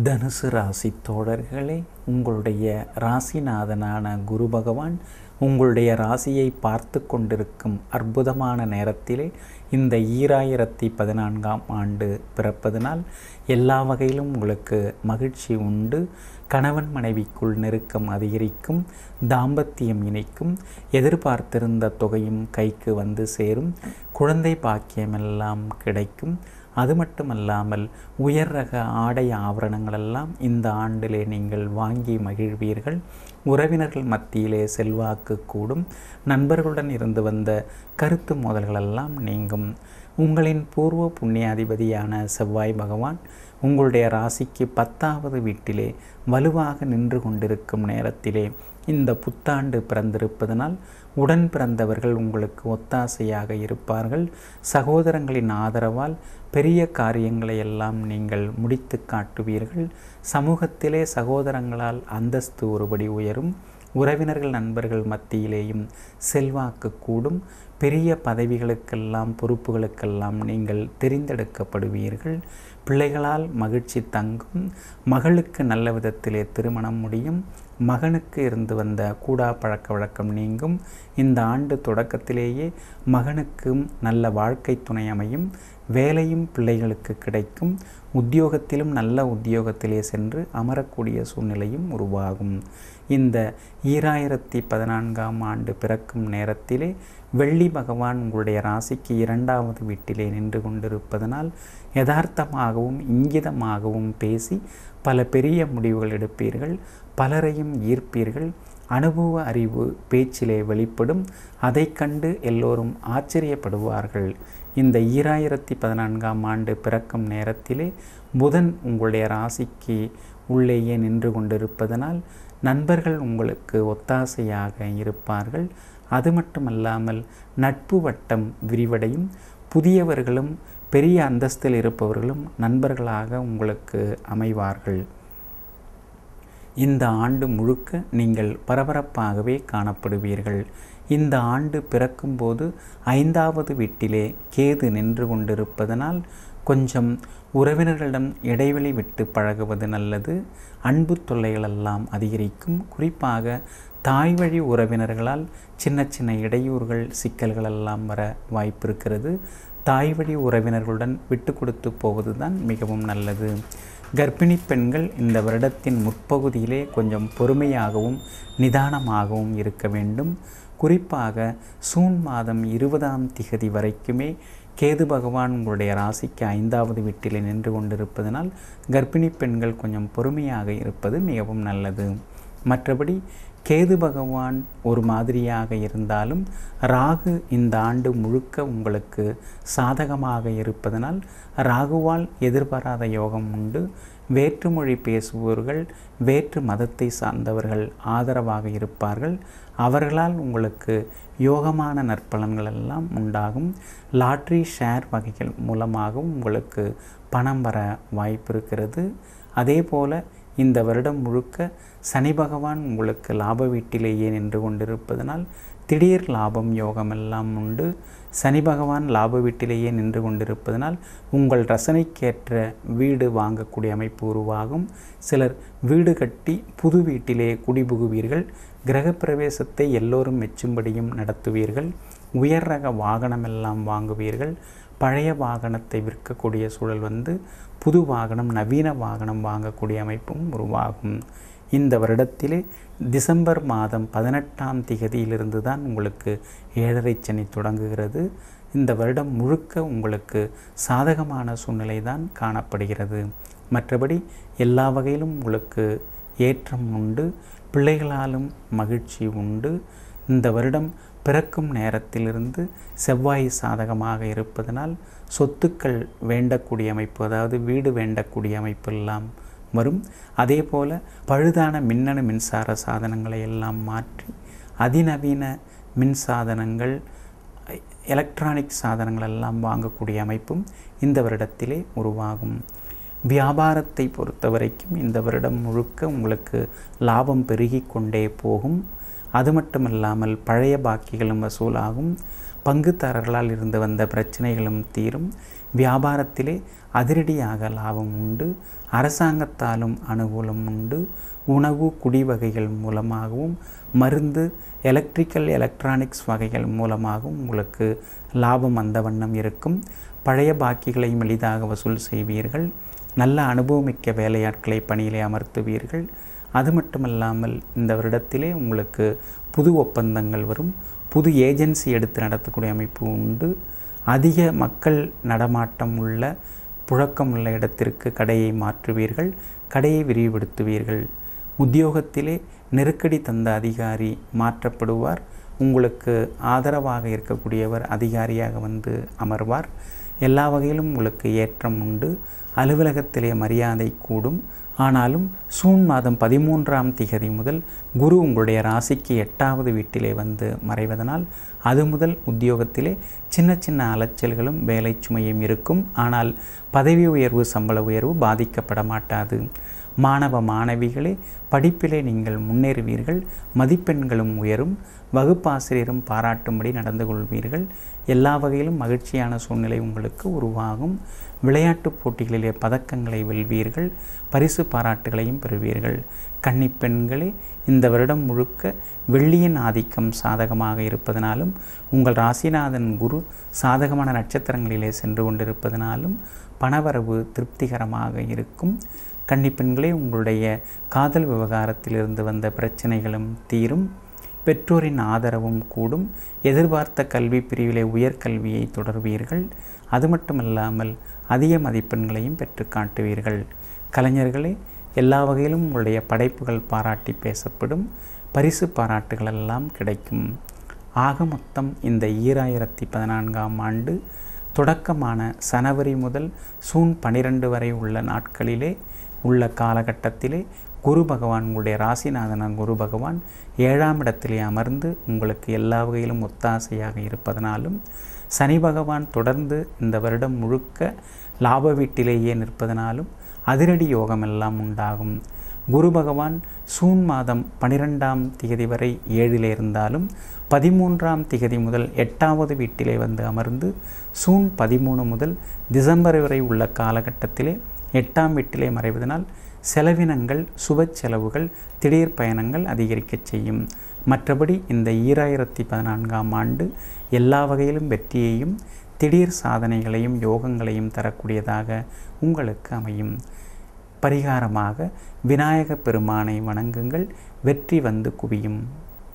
தனுசு ராசி தோழர்களே, உங்களுடைய ராசிநாதனான குரு பகவான் உங்களுடைய ராசியை பார்த்து கொண்டிருக்கும் அற்புதமான நேரத்திலே இந்த 2014ஆம் ஆண்டு பிறப்பதனால் எல்லா வகையிலும் உங்களுக்கு மகிழ்ச்சி உண்டு. கணவன் மனைவிக்குள் நெருக்கம் அதிகரிக்கும், தாம்பத்தியம் இணைக்கும், எதிர்பார்த்திருந்த தொகையும் கைக்கு வந்து சேரும், குழந்தை பாக்கியமெல்லாம் கிடைக்கும். அது மட்டுமல்லாமல் உயர் ரக ஆடை ஆபரணங்களெல்லாம் இந்த ஆண்டிலே நீங்கள் வாங்கி மகிழ்வீர்கள். உறவினர்கள் மத்தியிலே செல்வாக்கு கூடும். நண்பர்களுடன் இருந்து வந்த கருத்து மோதல்களெல்லாம் நீங்கும். உங்களின் பூர்வ புண்ணியாதிபதியான செவ்வாய் பகவான் உங்களுடைய ராசிக்கு 10வது வீட்டிலே வலுவாக நின்று கொண்டிருக்கும் நேரத்திலே இந்த புத்தாண்டு பிறந்திருப்பதனால் உடன் பிறந்தவர்கள் உங்களுக்கு ஒத்தாசையாக இருப்பார்கள். சகோதரங்களின் ஆதரவால் பெரிய காரியங்களை எல்லாம் நீங்கள் முடித்து காட்டுவீர்கள். சமூகத்திலே சகோதரங்களால் அந்தஸ்து ஒருபடி உயரும். உறவினர்கள் நண்பர்கள் மத்தியிலேயும் செல்வாக்கு கூடும். பெரிய பதவிகளுக்கெல்லாம் பொறுப்புகளுக்கெல்லாம் நீங்கள் தெரிந்தெடுக்கப்படுவீர்கள். பிள்ளைகளால் மகிழ்ச்சி தங்கும். மகளுக்கு நல்ல விதத்திலே திருமணம் முடியும். மகனுக்கு இருந்து வந்த கூடா பழக்க வழக்கம் நீங்கும். இந்த ஆண்டு தொடக்கத்திலேயே மகனுக்கும் நல்ல வாழ்க்கை துணை அமையும். வேலையும் பிள்ளைகளுக்கு கிடைக்கும். உத்தியோகத்திலும் நல்ல உத்தியோகத்திலே சென்று அமரக்கூடிய சூழ்நிலையும் உருவாகும். இந்த 2014ஆம் ஆண்டு பிறக்கும் நேரத்திலே வெள்ளி பகவான் உங்களுடைய ராசிக்கு 2வது வீட்டிலே நின்று கொண்டிருப்பதனால் யதார்த்தமாகவும் இங்கிதமாகவும் பேசி பல பெரிய முடிவுகள் எடுப்பீர்கள். பலரையும் ஈர்ப்பீர்கள். அனுபவ அறிவு பேச்சிலே வெளிப்படும். அதை கண்டு எல்லோரும் ஆச்சரியப்படுவார்கள். இந்த 2014ஆம் ஆண்டு பிறக்கும் நேரத்திலே புதன் உங்களுடைய ராசிக்கு உள்ளேயே நின்று கொண்டிருப்பதனால் நண்பர்கள் உங்களுக்கு ஒத்தாசையாக இருப்பார்கள். அது மட்டுமல்லாமல் நட்பு வட்டம் விரிவடையும். புதியவர்களும் பெரிய அந்தஸ்தில் இருப்பவர்களும் நண்பர்களாக உங்களுக்கு அமைவார்கள். இந்த ஆண்டு முழுக்க நீங்கள் பரபரப்பாகவே காணப்படுவீர்கள். இந்த ஆண்டு பிறக்கும்போது 5வது வீட்டிலே கேது நின்று கொண்டிருப்பதனால் கொஞ்சம் உறவினர்களிடம் இடைவெளி விட்டு பழகுவது நல்லது. அன்பு தொல்லைகளெல்லாம் அதிகரிக்கும். குறிப்பாக தாய் வழி உறவினர்களால் சின்ன சின்ன இடையூறுகள் சிக்கல்களெல்லாம் வர வாய்ப்பு இருக்கிறது. தாய் வழி உறவினர்களுடன் விட்டு கொடுத்து போவது தான் மிகவும் நல்லது. கர்ப்பிணி பெண்கள் இந்த வருடத்தின் முற்பகுதியிலே கொஞ்சம் பொறுமையாகவும் நிதானமாகவும் இருக்க வேண்டும். குறிப்பாக சூன் மாதம் 20ஆம் திகதி வரைக்குமே கேது பகவான் உங்களுடைய ராசிக்கு 5வது வீட்டிலே நின்று கொண்டிருப்பதனால் கர்ப்பிணி பெண்கள் கொஞ்சம் பொறுமையாக இருப்பது மிகவும் நல்லது. மற்றபடி கேது பகவான் ஒரு மாதிரியாக இருந்தாலும் ராகு இந்த ஆண்டு முழுக்க உங்களுக்கு சாதகமாக இருப்பதனால் ராகுவால் எதிர்பாராத யோகம் உண்டு. வேற்றுமொழி பேசுபவர்கள் வேற்று மதத்தை சார்ந்தவர்கள் ஆதரவாக இருப்பார்கள். அவர்களால் உங்களுக்கு யோகமான நற்பலன்கள் எல்லாம் உண்டாகும். லாட்ரி ஷேர் வகைகள் மூலமாகவும் உங்களுக்கு பணம் வர வாய்ப்பு இருக்கிறது. அதே போல் இந்த வருடம் முழுக்க சனி பகவான் உங்களுக்கு லாப வீட்டிலேயே நின்று கொண்டிருப்பதனால் திடீர் லாபம் யோகமெல்லாம் உண்டு. சனி பகவான் லாப வீட்டிலேயே நின்று கொண்டிருப்பதனால் உங்கள் ரசனைக்கேற்ற வீடு வாங்கக்கூடிய அமைப்பு உருவாகும். சிலர் வீடு கட்டி புது வீட்டிலே குடிபுகுவீர்கள். கிரகப்பிரவேசத்தை எல்லோரும் மெச்சும்படியும் நடத்துவீர்கள். உயர் ரக வாகனமெல்லாம் வாங்குவீர்கள். பழைய வாகனத்தை விற்கக்கூடிய சூழல் வந்து புது வாகனம் நவீன வாகனம் வாங்கக்கூடிய அமைப்பும் உருவாகும். இந்த வருடத்திலே டிசம்பர் மாதம் 18ஆம் திகதியிலிருந்து தான் உங்களுக்கு 7.5 சனி தொடங்குகிறது. இந்த வருடம் முழுக்க உங்களுக்கு சாதகமான சூழ்நிலை தான் காணப்படுகிறது. மற்றபடி எல்லா வகையிலும் உங்களுக்கு ஏற்றம் உண்டு. பிள்ளைகளாலும் மகிழ்ச்சி உண்டு. இந்த வருடம் பிறக்கும் நேரத்திலிருந்து செவ்வாய் சாதகமாக இருப்பதனால் சொத்துக்கள் வேண்டக்கூடிய அமைப்பு, அதாவது வீடு வேண்டக்கூடிய அமைப்பு எல்லாம் வரும். அதே போல் பழுதான மின்னணு மின்சார சாதனங்களை எல்லாம் மாற்றி அதிநவீன மின்சாதனங்கள் எலக்ட்ரானிக் சாதனங்கள் எல்லாம் வாங்கக்கூடிய அமைப்பும் இந்த வருடத்திலே உருவாகும். வியாபாரத்தை பொறுத்த வரைக்கும் இந்த வருடம் முழுக்க உங்களுக்கு லாபம் பெருகி கொண்டே போகும். அது மட்டுமல்லாமல் பழைய பாக்கிகளும் வசூலாகும். பங்குதாரர்களால் இருந்து வந்த பிரச்சனைகளும் தீரும். வியாபாரத்திலே அதிரடியாக லாபம் உண்டு. அரசாங்கத்தாலும் அனுகூலம் உண்டு. உணவு குடிவகைகள் மூலமாகவும் மருந்து எலக்ட்ரானிக்ஸ் வகைகள் மூலமாகவும் உங்களுக்கு லாபம் அந்த வண்ணம் இருக்கும். பழைய பாக்கிகளை எளிதாக வசூல் செய்வீர்கள். நல்ல அனுபவமிக்க வேலையாட்களை பணியிலே அமர்த்துவீர்கள். அது மட்டுமல்லாமல் இந்த வருடத்திலே உங்களுக்கு புது ஒப்பந்தங்கள் வரும். புது ஏஜென்சி எடுத்து நடத்தக்கூடிய அமைப்பு உண்டு. அதிக மக்கள் நடமாட்டம் உள்ள புழக்கம் உள்ள இடத்திற்கு கடையை மாற்றுவீர்கள். கடையை விரிவுபடுத்துவீர்கள். உத்தியோகத்திலே நெருக்கடி தந்த அதிகாரி மாற்றப்படுவார். உங்களுக்கு ஆதரவாக இருக்கக்கூடியவர் அதிகாரியாக வந்து அமர்வார். எல்லா வகையிலும் உங்களுக்கு ஏற்றம் உண்டு. அலுவலகத்திலே மரியாதை கூடும். ஆனாலும் சூன் மாதம் 13ஆம் திகதி முதல் குரு உங்களுடைய ராசிக்கு 8வது வீட்டிலே வந்து மறைவதனால் அது முதல் உத்தியோகத்திலே சின்ன சின்ன அலைச்சல்களும் வேலை சுமையும் இருக்கும். ஆனால் பதவி உயர்வு சம்பள உயர்வு பாதிக்கப்பட மாட்டாது. மாணவ மாணவிகளே, படிப்பிலே நீங்கள் முன்னேறுவீர்கள். மதிப்பெண்களும் உயரும். வகுப்பாசிரியரும் பாராட்டும்படி நடந்து கொள்வீர்கள். எல்லா வகையிலும் மகிழ்ச்சியான சூழ்நிலை உங்களுக்கு உருவாகும். விளையாட்டுப் போட்டிகளிலே பதக்கங்களை வெல்வீர்கள். பரிசு பாராட்டுகளையும் பெறுவீர்கள். கன்னிப்பெண்களே, இந்த வருடம் முழுக்க வெள்ளியின் ஆதிக்கம் சாதகமாக இருப்பதனாலும் உங்கள் ராசிநாதன் குரு சாதகமான நட்சத்திரங்களிலே சென்று கொண்டிருப்பதனாலும் பணவரவு திருப்திகரமாக இருக்கும். கன்னிப்பெண்களே, உங்களுடைய காதல் விவகாரத்திலிருந்து வந்த பிரச்சனைகளும் தீரும். பெற்றோரின் ஆதரவும் கூடும். எதிர்பார்த்த கல்வி பிரிவிலே உயர்கல்வியை தொடர்வீர்கள். அது மட்டுமல்லாமல் அதிக மதிப்பெண்களையும் பெற்று காட்டுவீர்கள். கலைஞர்களே, எல்லா வகையிலும் உங்களுடைய படைப்புகள் பாராட்டி பேசப்படும். பரிசு பாராட்டுகளெல்லாம் கிடைக்கும். ஆக மொத்தம் இந்த 2014ஆம் ஆண்டு தொடக்கமான சனவரி முதல் சூன் 12 வரை உள்ள நாட்களிலே உள்ள காலகட்டத்திலே குரு பகவான், உங்களுடைய ராசிநாதன குரு பகவான் 7ஆம் இடத்திலே அமர்ந்து உங்களுக்கு எல்லா வகையிலும் ஒத்தாசையாக இருப்பதனாலும், சனி பகவான் தொடர்ந்து இந்த வருடம் முழுக்க லாப வீட்டிலேயே நிற்பதனாலும் அதிரடி யோகம் எல்லாம் உண்டாகும். குரு பகவான் சூன் மாதம் 12ஆம் திகதி வரை 7இலே இருந்தாலும் 13ஆம் திகதி முதல் 8வது வீட்டிலே வந்து அமர்ந்து சூன் 13 முதல் டிசம்பர் வரை உள்ள காலகட்டத்திலே 8ஆம் வீட்டிலே மறைவதனால் செலவினங்கள், சுப செலவுகள், திடீர் பயணங்கள் அதிகரிக்கச் செய்யும். மற்றபடி இந்த 2014ஆம் ஆண்டு எல்லா வகையிலும் வெற்றியையும் திடீர் சாதனைகளையும் யோகங்களையும் தரக்கூடியதாக உங்களுக்கு அமையும். பரிகாரமாக விநாயக பெருமானை வணங்குங்கள். வெற்றி வந்து குவியும்.